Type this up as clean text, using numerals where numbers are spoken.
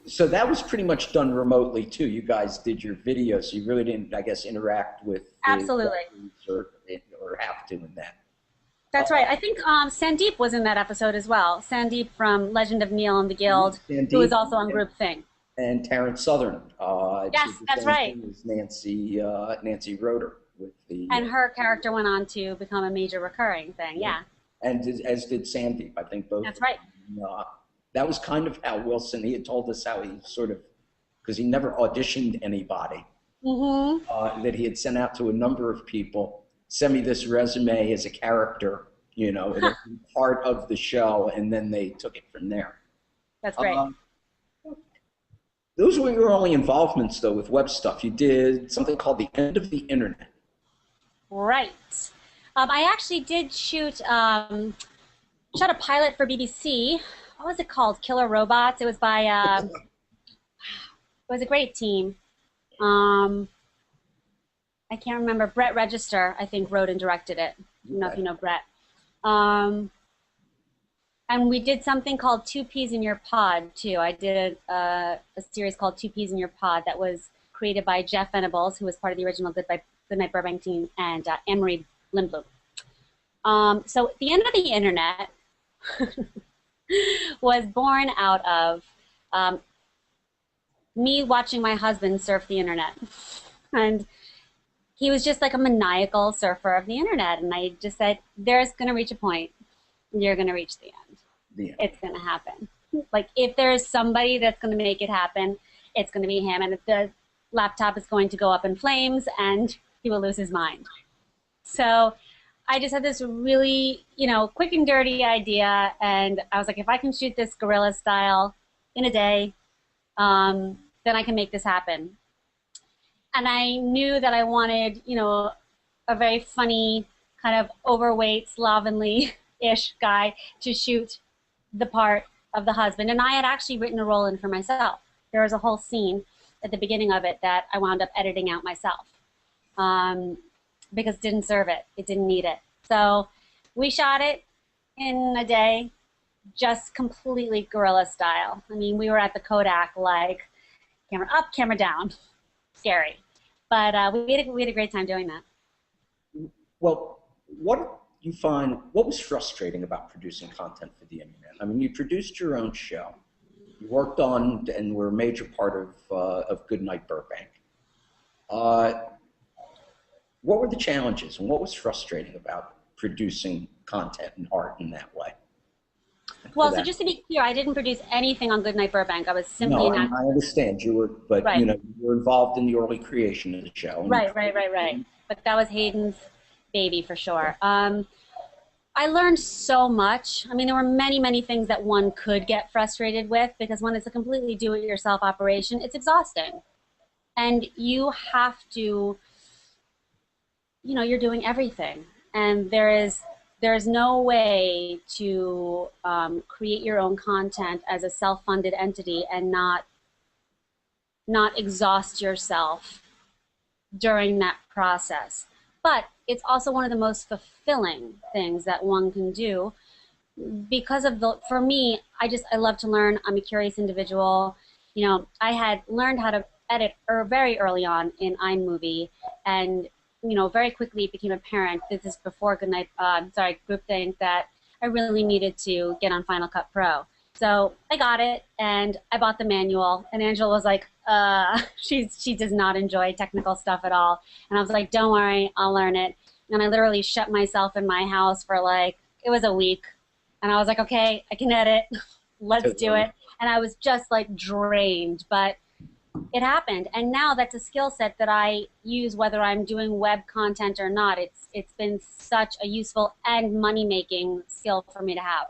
So that was pretty much done remotely too. You guys did your videos, so you really didn't, I guess, interact with the Absolutely. or have to in that. That's right. I think Sandeep was in that episode as well. Sandeep from Legend of Neil and the Guild, who is Sandeep also on Group Thing. and Terrence Southern Yes, did the that's same right. thing as Nancy Roeder with the And her character went on to become a major recurring thing. yeah. Yeah, And as did Sandeep. I think both. that's right. That was kind of how Wilson. He had told us how he sort of because he never auditioned anybody. Mm-hmm. That he had sent out to a number of people. Send me this resume as a character. It'll be part of the show, and then they took it from there. That's great. Those were your only involvements, though, with web stuff. You did something called the End of the Internet. Right. I actually did shot a pilot for BBC. What was it called? Killer Robots. It was by it was a great team. I can't remember. Brett Register, I think, wrote and directed it. I don't know if you know Brett. And we did something called Two Peas in Your Pod, too. I did a series called Two Peas in Your Pod that was created by Jeff Venables, who was part of the original Goodnight Burbank team, and Anne-Marie Lindblom. So the End of the Internet was born out of me watching my husband surf the internet. And he was just like a maniacal surfer of the internet. And I just said, there's going to reach a point. You're going to reach the end. It's going to happen. Like, if there's somebody that's going to make it happen, it's going to be him. And if the laptop is going to go up in flames and he will lose his mind. So I just had this really, quick and dirty idea. And I was like, if I can shoot this guerrilla style in a day, then I can make this happen. And I knew that I wanted, a very funny, kind of overweight, slovenly-ish guy to shoot the part of the husband. And I had actually written a role in for myself. There was a whole scene at the beginning of it that I wound up editing out myself because it didn't serve it. It didn't need it. So we shot it in a day, just completely guerrilla style. I mean, we were at the Kodak, like, camera up, camera down. Scary. But we had a great time doing that. Well, what was frustrating about producing content for the internet? I mean, you produced your own show. You worked on and were a major part of Goodnight Burbank. What were the challenges and what was frustrating about producing content and art in that way? Well, so just to be clear, I didn't produce anything on Goodnight Burbank. I was simply I understand you were, but right. You were involved in the early creation of the show. Right. But that was Hayden's baby for sure. I learned so much. I mean, there were many, many things that one could get frustrated with because when it's a completely do-it-yourself operation, it's exhausting. And you have to, you're doing everything. And there's no way to create your own content as a self-funded entity and not exhaust yourself during that process. But it's also one of the most fulfilling things that one can do because of for me, I love to learn. I'm a curious individual. I had learned how to edit very early on in iMovie, and very quickly it became apparent, this is before Groupthink, that I really needed to get on Final Cut Pro. So I got it, and I bought the manual, and Angela was like, she does not enjoy technical stuff at all. And I was like, don't worry, I'll learn it. And I literally shut myself in my house for it was a week. And I was like, okay, I can edit, let's do it. And I was just drained, but it happened. And now that's a skill set that I use whether I'm doing web content or not. It's been such a useful and money-making skill for me to have.